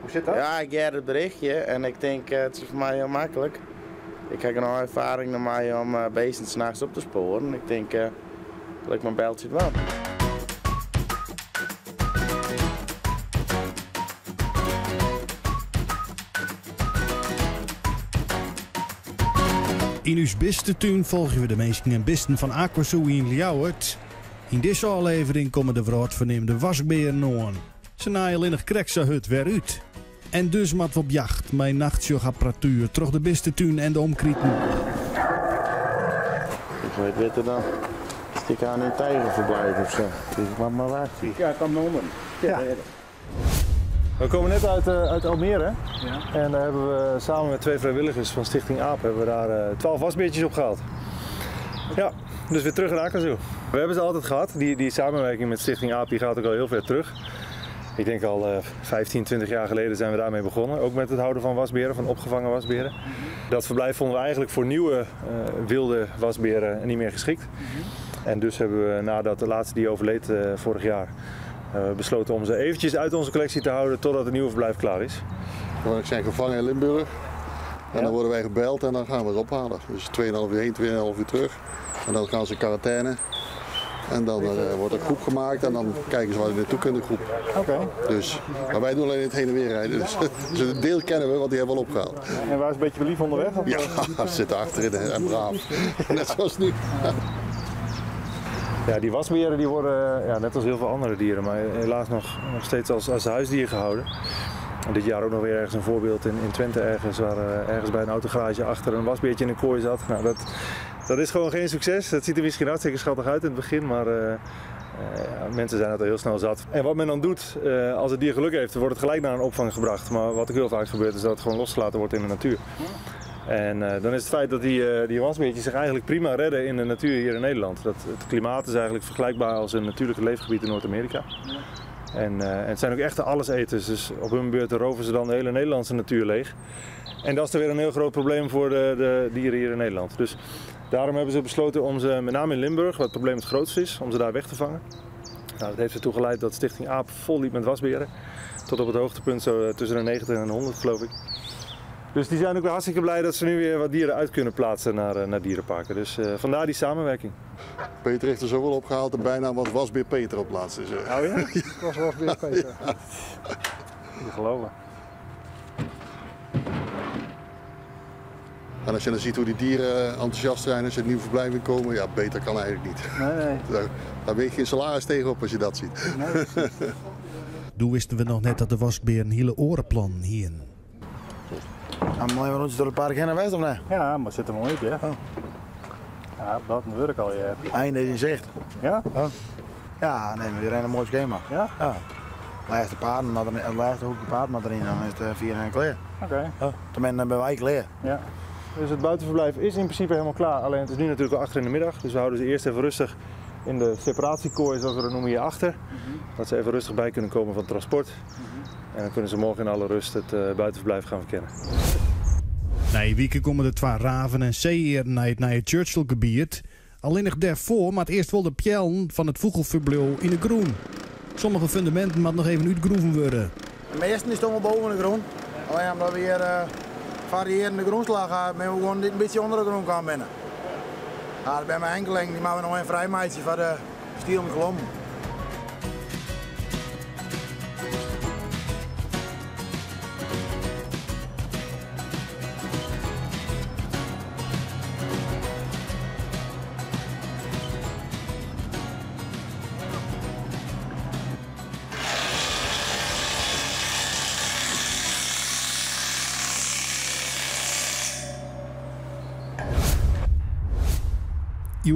Hoe zit dat? Ja, ik heb het berichtje en ik denk het is voor mij heel makkelijk. Ik heb nog ervaring naar mij om beesten 's nachts op te sporen. Ik denk dat ik mijn beltje het wel. In uw beste tuin volgen we de mensen en bisten van Aquazoo in Ljouwert. In deze aflevering komen de verneemde wasberen aan. Ze naaien alleen nog krekse hut weer uit. En dus mat we op jacht met nachtjogapparatuur terug de beste tuin en de omkrieten. Ik weet beter dan. Ik aan een tijgerverblijf of zo. Dus ik mag maar wachten. Ja, kan noemen. Ja. We komen net uit Almere. Ja. En daar hebben we samen met 2 vrijwilligers van Stichting AAP hebben we daar 12 wasbeertjes opgehaald. Ja, dus weer terug in Aquazoo. We hebben ze altijd gehad. Die samenwerking met Stichting AAP die gaat ook al heel ver terug. Ik denk al 15, 20 jaar geleden zijn we daarmee begonnen. Ook met het houden van wasberen, van opgevangen wasberen. Dat verblijf vonden we eigenlijk voor nieuwe wilde wasberen niet meer geschikt. En dus hebben we nadat de laatste die overleed vorig jaar besloten om ze eventjes uit onze collectie te houden totdat het nieuwe verblijf klaar is. We zijn gevangen in Limburg en dan worden wij gebeld en dan gaan we ze ophalen. Dus 2,5 uur heen, 2,5 uur terug. En dan gaan ze in quarantaine. En dan wordt een groep gemaakt en dan kijken ze waar ze naartoe kunnen, de groep. Oké. Dus, maar wij doen alleen het heen en weer rijden. Dus een deel kennen we, want die hebben we al opgehaald. En waar is een beetje lief onderweg? Of? Ja, ze zitten achterin en braaf. Net zoals nu. Ja, die wasberen die worden, net als heel veel andere dieren, maar helaas nog steeds als huisdier gehouden. En dit jaar ook nog weer ergens een voorbeeld in Twente ergens, waar ergens bij een autogarage achter een wasbeertje in een kooi zat. Nou, dat is gewoon geen succes. Dat ziet er misschien hartstikke schattig uit in het begin, maar mensen zijn het al heel snel zat. En wat men dan doet, als het dier geluk heeft, wordt het gelijk naar een opvang gebracht. Maar wat ook heel vaak gebeurt, is dat het gewoon losgelaten wordt in de natuur. En dan is het feit dat die wasbeertjes zich eigenlijk prima redden in de natuur hier in Nederland. Het klimaat is eigenlijk vergelijkbaar als een natuurlijke leefgebied in Noord-Amerika. En het zijn ook echte alleseters, dus op hun beurt roven ze dan de hele Nederlandse natuur leeg. En dat is er weer een heel groot probleem voor de dieren hier in Nederland. Dus daarom hebben ze besloten om ze, met name in Limburg, waar het probleem het grootst is, om ze daar weg te vangen. Nou, dat heeft ertoe geleid dat Stichting AAP vol liep met wasberen. Tot op het hoogtepunt zo tussen de 90 en 100 geloof ik. Dus die zijn ook weer hartstikke blij dat ze nu weer wat dieren uit kunnen plaatsen naar dierenparken. Dus vandaar die samenwerking. Peter heeft er zoveel opgehaald en bijna was wasbeer Peter op plaats. Dus, Oh ja? Ik was wasbeer Peter. Ja. Niet geloven. En als je dan ziet hoe die dieren enthousiast zijn als ze het nieuw verblijf in komen, ja, beter kan eigenlijk niet. Nee. Daar weeg je geen salaris tegenop als je dat ziet. Nee. Toen wisten we nog net dat de wasbeer een hele orenplan hier. En mooi we ons door een paar keer naar west of nee? Ja, maar zit er nog niet, ja. Oh. Ja, dat werk al, ja. Einde in zicht. Ja? Oh. Ja, nee, we rennen een mooi schema. Ja? Ja. Laatste paarden, het laatste hoekje paard maar erin, dan is het 4 en klaar. Oké. Oh. Tenminste, ben wij klaar. Ja. Dus het buitenverblijf is in principe helemaal klaar. Alleen het is nu natuurlijk al achter in de middag. Dus we houden ze eerst even rustig in de separatiekooi, zoals we dat noemen, hierachter. Dat ze even rustig bij kunnen komen van het transport. En dan kunnen ze morgen in alle rust het buitenverblijf gaan verkennen. Nee, weken komen de 2 raven en zeeëren naar het Churchill-gebied. Alleen nog daarvoor, maar het eerst wel de pjellen van het vogelverblijf in de groen. Sommige fundamenten moeten nog even uitgroeven worden. De meeste is toch wel boven de grond. Alleen omdat we hier variërende grondslag hebben, maar we gewoon dit een beetje onder de grond gaan binnen. Ja, bij mijn enkeling die maken we nog een vrijmaatje van de stiel met glom.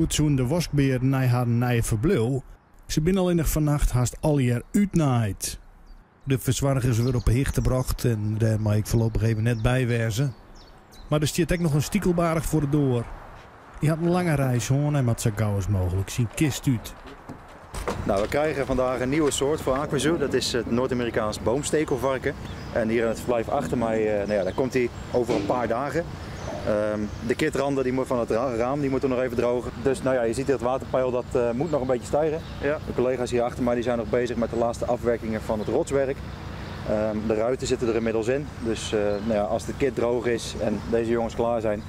Toen de wasbeer naar haar nieuwe verblijf. Ze binnen alleen nog vannacht haast al jaar uitnaaid. De verzwargers worden op hicht gebracht en daar mag ik voorlopig even net bijwerzen. Maar er stiert ook nog een stiekelbarig voor de door. Die had een lange reis hoor en wat zo gauw als mogelijk zien kist uit. Nou, we krijgen vandaag een nieuwe soort voor Aquazoo. Dat is het Noord-Amerikaans boomstekelvarken. En hier in het verblijf achter mij, daar komt hij over een paar dagen. De kitranden die van het raam die moeten nog even drogen. Dus je ziet het waterpeil dat moet nog een beetje stijgen. Ja. De collega's hier achter mij die zijn nog bezig met de laatste afwerkingen van het rotswerk. De ruiten zitten er inmiddels in. Dus nou ja, als de kit droog is en deze jongens klaar zijn,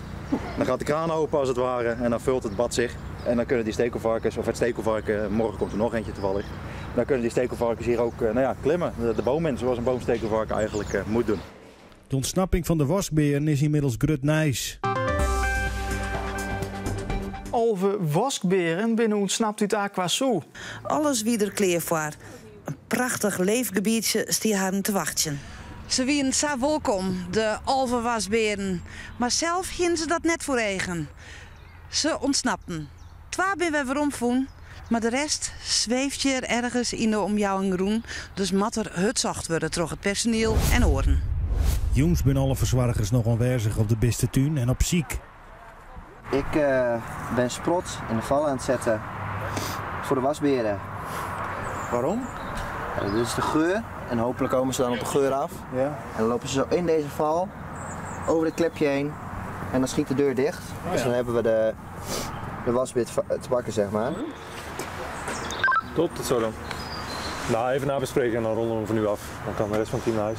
dan gaat de kraan open als het ware en dan vult het bad zich. En dan kunnen die stekelvarkens, of het stekelvarken, morgen komt er nog eentje toevallig. Dan kunnen die stekelvarkens hier ook nou ja, klimmen, de boom in, zoals een boomstekelvarken eigenlijk moet doen. De ontsnapping van de wasberen is inmiddels grutnijs. Alve wasberen binnen ontsnapt uit Aquasou. Alles wie er kleer voor. Een prachtig leefgebiedje stier haar te wachten. Ze wien zo welkom, de alve wasberen. Maar zelf gingen ze dat net voor eigen. Ze ontsnapten. 2 ben we weer omvoen, maar de rest zweeft je er ergens in de omjouwing roen. Dus mat er hutzacht worden door het personeel en oren. Jongens ben alle verzorgers nog aanwezig op de beste tuin en op ziek. Ik ben sprot in de val aan het zetten voor de wasberen. Waarom? Dit is de geur en hopelijk komen ze dan op de geur af. Ja. En dan lopen ze zo in deze val, over het klepje heen en dan schiet de deur dicht. Oh, ja. Dus dan hebben we de wasbeer te pakken, zeg maar. Top, tot zo dan. Nou, even nabespreken en dan ronden we hem van nu af. Dan kan de rest van het team naar huis.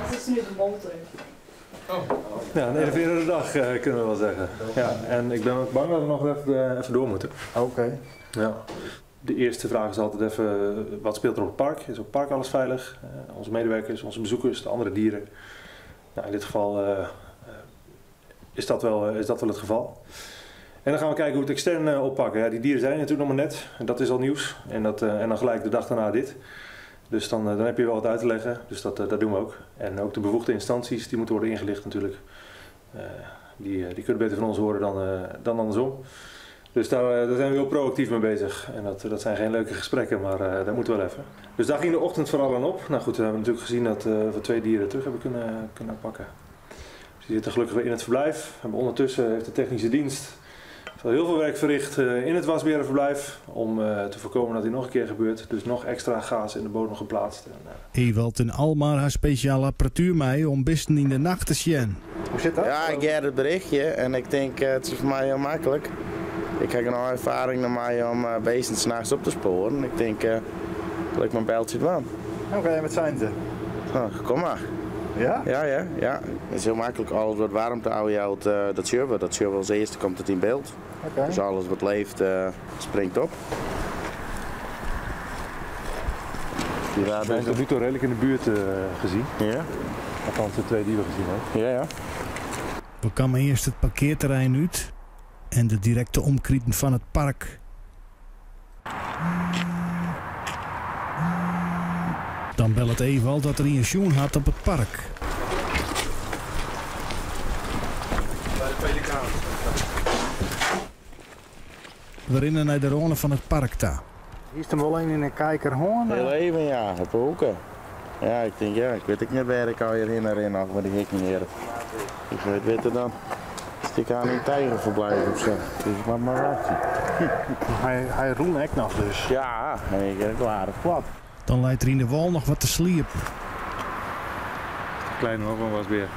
Dat is nu de monter. Ja, een enerverende dag kunnen we wel zeggen. Ja, en ik ben ook bang dat we nog even door moeten. Oké. Ja. De eerste vraag is altijd even, wat speelt er op het park? Is op het park alles veilig? Onze medewerkers, onze bezoekers, de andere dieren. Nou, in dit geval is dat wel het geval. En dan gaan we kijken hoe we het extern oppakken. Ja, die dieren zijn natuurlijk nog maar net, en dat is al nieuws. En dan gelijk de dag daarna dit. Dus dan heb je wel wat uit te leggen, dus dat doen we ook. En ook de bevoegde instanties, die moeten worden ingelicht natuurlijk. Die kunnen beter van ons horen dan andersom. Dus daar zijn we heel proactief mee bezig. En dat zijn geen leuke gesprekken, maar dat moet wel even. Dus daar ging de ochtend vooral aan op. Nou goed, we hebben natuurlijk gezien dat we 2 dieren terug hebben kunnen pakken. Dus die zitten gelukkig weer in het verblijf. Ondertussen heeft de technische dienst heel veel werk verricht in het wasberenverblijf om te voorkomen dat dit nog een keer gebeurt. Dus nog extra gaas in de bodem geplaatst. Ewald en Almar haar speciale apparatuur mee om bisten in de nacht te zien. Hoe zit dat? Ja, ik heb het berichtje en ik denk het is voor mij heel makkelijk. Ik heb nog ervaring naar mij om beesten 's nachts op te sporen. Ik denk dat ik mijn bijltje doen. Oké, wat zijn ze? Oh, kom maar. Ja? Ja. Het is heel makkelijk. Alles wat warmte houdt, dat zien we. Dat zien we als eerste, komt het in beeld. Okay. Dus alles wat leeft, springt op. Die zijn tot nu toe redelijk in de buurt gezien. Ja. Althans de 2 die we gezien hebben. Ja. We kwamen eerst het parkeerterrein uit en de directe omkrieten van het park. Dan bel het Ewald dat er een sjoen had op het park. We rennen naar de ronde van het park daar. Hier is er wel een in een kijkerhoorn. Heel even, ja. Op hoeken. Ja, ik denk, ik weet ik niet waar ik al hierheen en nog met die hek neer. Ik weet het dan. Stik aan een tijgerverblijf of zo. Dus maar wachten. Hij roept echt nog dus. Ja, en ik heb klaar plat. Dan leidt er in de wal nog wat te sliepen. Kleine hoor van wasbeer.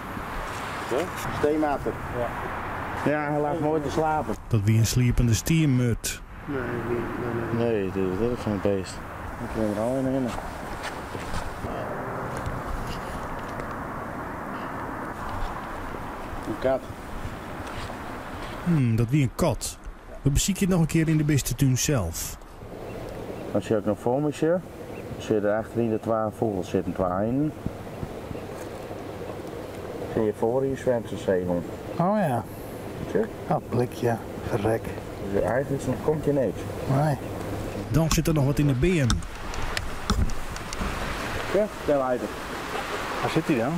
Steenmater. Ja, hij lag mooi te slapen. Dat wie een sliepende stiermut. Nee, dit is geen beest. Ik ben er al in. Een kat. Dat wie een kat. We bezieken het nog een keer in de beste tuin zelf. Als je ook nog voor me ziet, zie je er achterin de 2 vogels zitten, 2 eenden. Zie je voor je zwemt een zeehond. Oh ja. Zie je? Oh, blikje. Verrek. Dus eigenlijk komt je niks. Nee. Dan zit er nog wat in de BM. Ja, stel uit. Waar zit hij dan?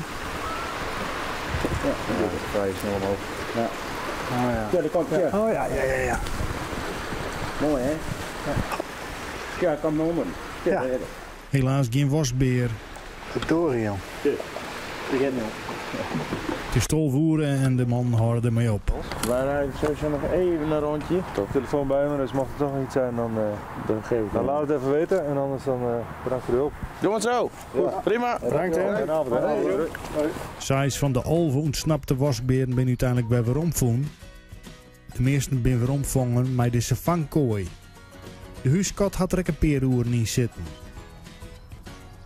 Ja, dat is vrij snel omhoog. Ja. Oh ja. Ja, dat komt ja. Oh ja. Mooi hè? Ja, kom maar om. Ja. Helaas geen wasbeer. De Dorian. Die gaat niet op. Het is tolvoeren en de man hoorde ermee op. Wij rijden sowieso nog even een rondje. Toch telefoon bij me, dus mocht het toch niet zijn, dan geef ik laat het even weten en anders dan bedankt voor de hulp. Doen we het zo. Goed, prima. Bedankt hè. Goedenavond. Sais van de alve ontsnapte wasberen ben uiteindelijk bij weer omvoen. De meesten ben weer omvangen met deze vangkooi. De huiskat had er een peeroer niet zitten.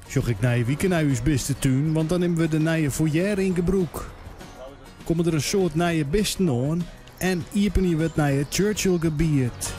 Zocht ik naar weekend naar uw beste tuin, want dan nemen we de nieuwe foyer in gebruik. Komen er een soort nieuwe besten aan en iepen we het nieuwe Churchill gebied.